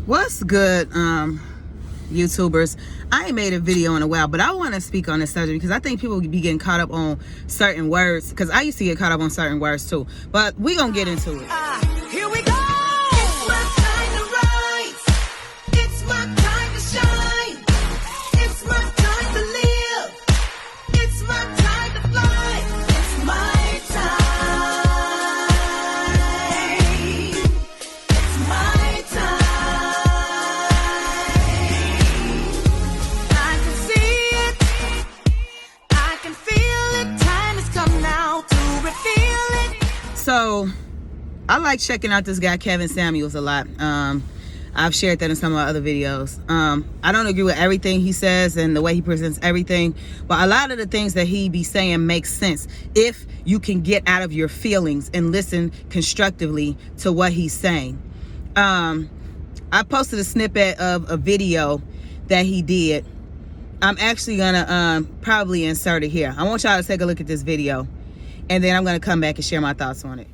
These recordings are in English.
What's good, YouTubers? I ain't made a video in a while, but I want to speak on this subject because I think people be getting caught up on certain words, because I used to get caught up on certain words too. But we gonna get into it. Here we go. It's my time to rise. It's my time to shine. It's my time to live. It's my time to fly. It's my time. It's my time. I can see it. I can feel it. Time has come now to reveal it. So I like checking out this guy Kevin Samuels a lot. I've shared that in some of my other videos. I don't agree with everything he says and the way he presents everything, but a lot of the things that he be saying makes sense if you can get out of your feelings and listen constructively to what he's saying. I posted a snippet of a video that he did. I'm actually gonna probably insert it here. I want y'all to take a look at this video, and then I'm gonna come back and share my thoughts on it.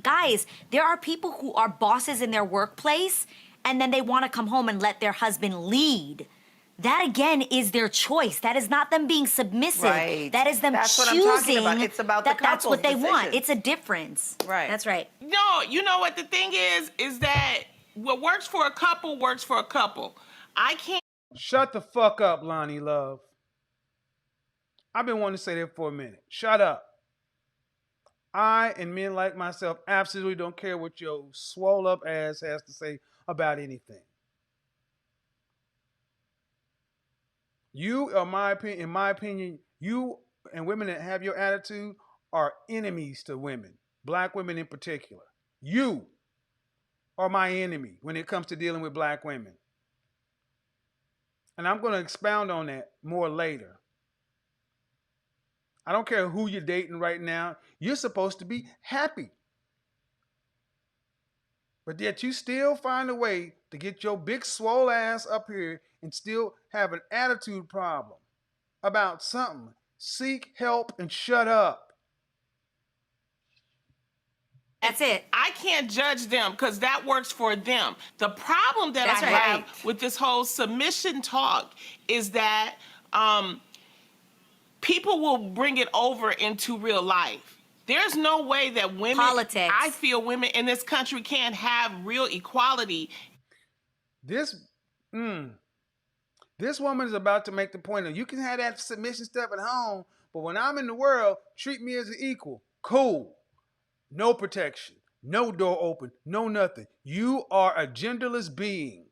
Guys, there are people who are bosses in their workplace and then they want to come home and let their husband lead. That again is their choice. That is not them being submissive. Right. That is them That's choosing. what I'm talking about. It's about the that's what they couple's want. decision. It's a difference. Right. That's right. No, you know what the thing is that what works for a couple works for a couple. I can't. Shut the fuck up, Lonnie Love. I've been wanting to say that for a minute. Shut up. I and men like myself absolutely don't care what your swole up ass has to say about anything. You, in my opinion, you and women that have your attitude are enemies to women, black women in particular. You are my enemy when it comes to dealing with black women. And I'm going to expound on that more later. I don't care who you're dating right now. You're supposed to be happy. But yet you still find a way to get your big swole ass up here and still have an attitude problem about something. Seek help and shut up. That's it. I can't judge them because that works for them. The problem that That's I right. have with this whole submission talk is that people will bring it over into real life. There's no way that women, Politics. I feel women in this country can't have real equality. This woman is about to make the point of you can have that submission stuff at home, but when I'm in the world, treat me as an equal. Cool. No protection. No door open. No nothing. You are a genderless being.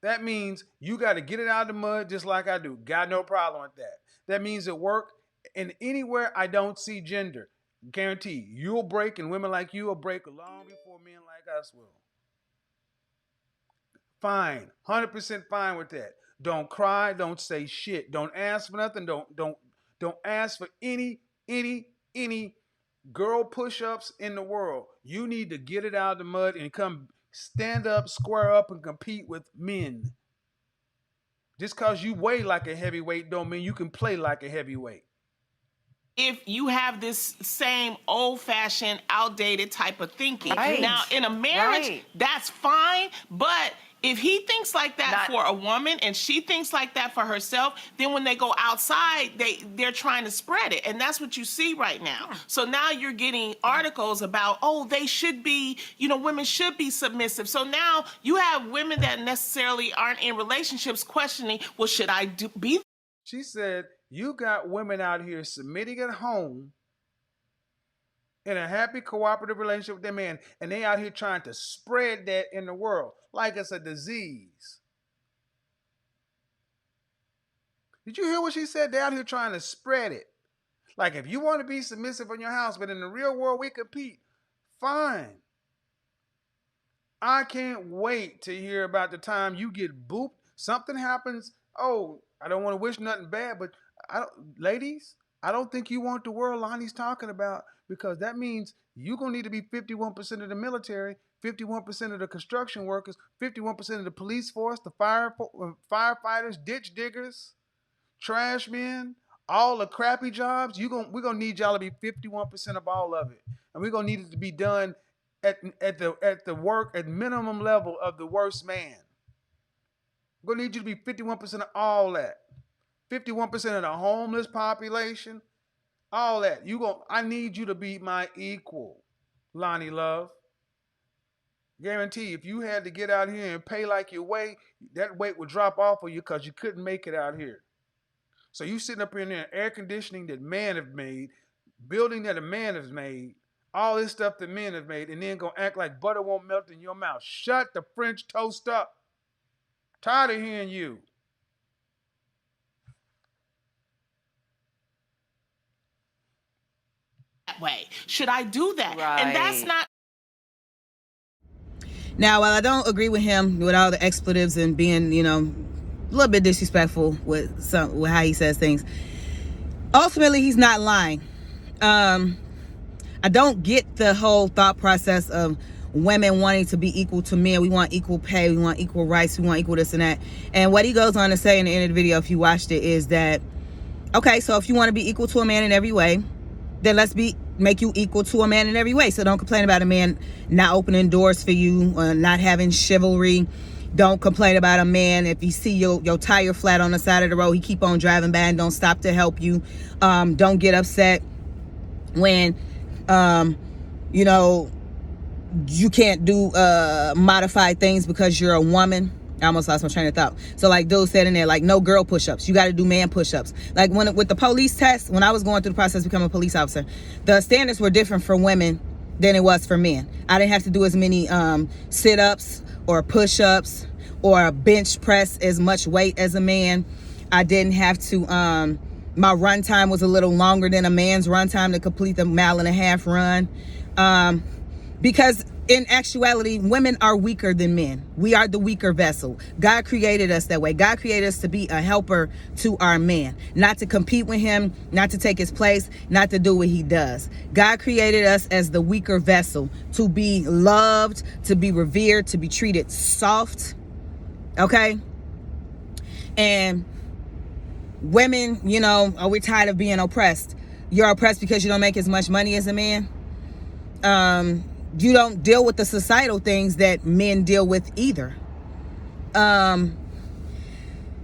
That means you got to get it out of the mud just like I do. Got no problem with that. That means at work and anywhere I don't see gender. Guarantee you'll break, and women like you will break long before men like us will. Fine. 100% fine with that. Don't cry. Don't say shit. Don't ask for nothing. Don't ask for any girl push-ups in the world. You need to get it out of the mud and come stand up, square up, and compete with men. Just because you weigh like a heavyweight don't mean you can play like a heavyweight. If you have this same old-fashioned, outdated type of thinking. Right. Now, in a marriage, Right. that's fine, but if he thinks like that Not- for a woman and she thinks like that for herself, then when they go outside, they're trying to spread it. And that's what you see right now. Yeah. So now you're getting articles about, oh, they should be, women should be submissive. So now you have women that necessarily aren't in relationships questioning, well, should I be? She said, you got women out here submitting at home in a happy cooperative relationship with their man, and they out here trying to spread that in the world like it's a disease. Did you hear what she said? They're out here trying to spread it. Like if you want to be submissive in your house, but in the real world we compete, fine. I can't wait to hear about the time you get booped, something happens. Oh, I don't want to wish nothing bad, but ladies, I don't think you want the world Lonnie's talking about, because that means you're going to need to be 51% of the military, 51% of the construction workers, 51% of the police force, the firefighters, ditch diggers, trash men, all the crappy jobs. We're going to need y'all to be 51% of all of it. And we're going to need it to be done at the minimum level of the worst man. I'm going to need you to be 51% of all that. 51% of the homeless population. All that. I need you to be my equal, Lonnie Love. Guarantee if you had to get out here and pay like your weight, that weight would drop off of you because you couldn't make it out here. So you sitting up in there, air conditioning that man have made, building that a man has made, all this stuff that men have made, and then gonna act like butter won't melt in your mouth. Shut the French toast up. Tired of hearing you. That way. Should I do that? And that's Right. not. Now, while I don't agree with him with all the expletives and being, a little bit disrespectful with how he says things, ultimately he's not lying. I don't get the whole thought process of women wanting to be equal to men. We want equal pay, we want equal rights, we want equal this and that. And what he goes on to say in the end of the video, if you watched it, is that, okay, so if you want to be equal to a man in every way, then let's make you equal to a man in every way. So don't complain about a man not opening doors for you, not having chivalry. Don't complain about a man if you see your tire flat on the side of the road, he keep on driving by and don't stop to help you. Don't get upset when you can't do modified things because you're a woman. I almost lost my train of thought. So like dude said in there, like, no girl push-ups. You got to do man push-ups. Like with the police test, when I was going through the process of becoming a police officer, the standards were different for women than it was for men. I didn't have to do as many sit-ups or push-ups or bench press as much weight as a man. I didn't have to, my run time was a little longer than a man's run time to complete the 1.5 mile run. Because in actuality, women are weaker than men. We are the weaker vessel. God created us that way. God created us to be a helper to our man, not to compete with him, not to take his place, not to do what he does. God created us as the weaker vessel, to be loved, to be revered, to be treated soft. Okay? And women, we're tired of being oppressed. You're oppressed because you don't make as much money as a man. You don't deal with the societal things that men deal with either.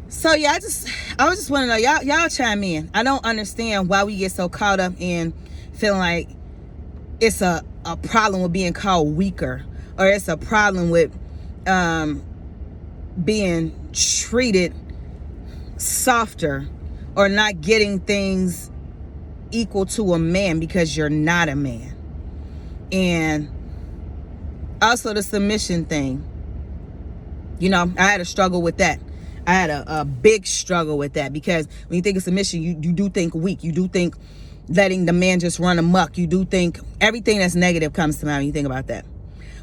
So yeah, I was just want to know, y'all chime in. I don't understand why we get so caught up in feeling like it's a problem with being called weaker, or it's a problem with being treated softer, or not getting things equal to a man because you're not a man. And also the submission thing. I had a struggle with that. I had a big struggle with that, because when you think of submission, you do think weak. You do think letting the man just run amok. You do think everything that's negative comes to mind when you think about that.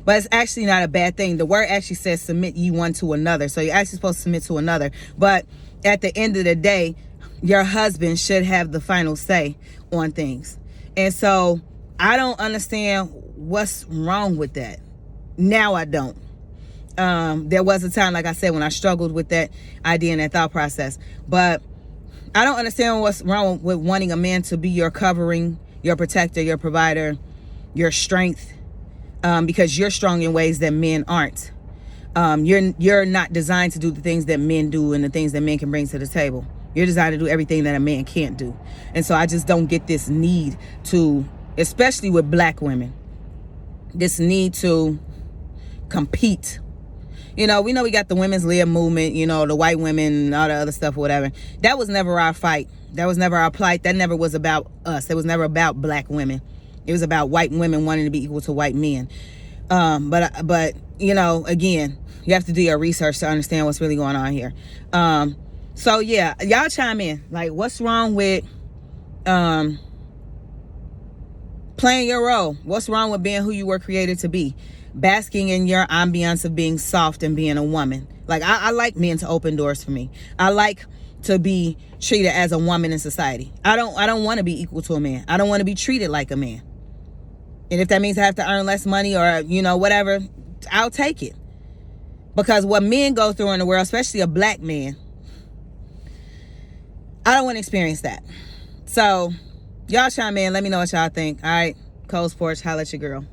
But it's actually not a bad thing. The word actually says submit ye one to another. So you're actually supposed to submit to another. But at the end of the day, your husband should have the final say on things. And so I don't understand what's wrong with that. Now I don't. There was a time, like I said, when I struggled with that idea and that thought process. But I don't understand what's wrong with wanting a man to be your covering, your protector, your provider, your strength, because you're strong in ways that men aren't. You're not designed to do the things that men do and the things that men can bring to the table. You're designed to do everything that a man can't do. And so I just don't get this need to, especially with black women, this need to compete. We know we got the women's lib movement, the white women and all the other stuff or whatever. That was never our fight. That was never our plight. That never was about us. It was never about black women. It was about white women wanting to be equal to white men. But again, you have to do your research to understand what's really going on here. So yeah, y'all chime in. Like, what's wrong with playing your role? What's wrong with being who you were created to be? Basking in your ambiance of being soft and being a woman. Like, I like men to open doors for me. I like to be treated as a woman in society. I don't want to be equal to a man. I don't want to be treated like a man. And if that means I have to earn less money or, whatever, I'll take it. Because what men go through in the world, especially a black man, I don't want to experience that. So y'all chime in. Let me know what y'all think. All right. Cole's Porch. Holla at your girl.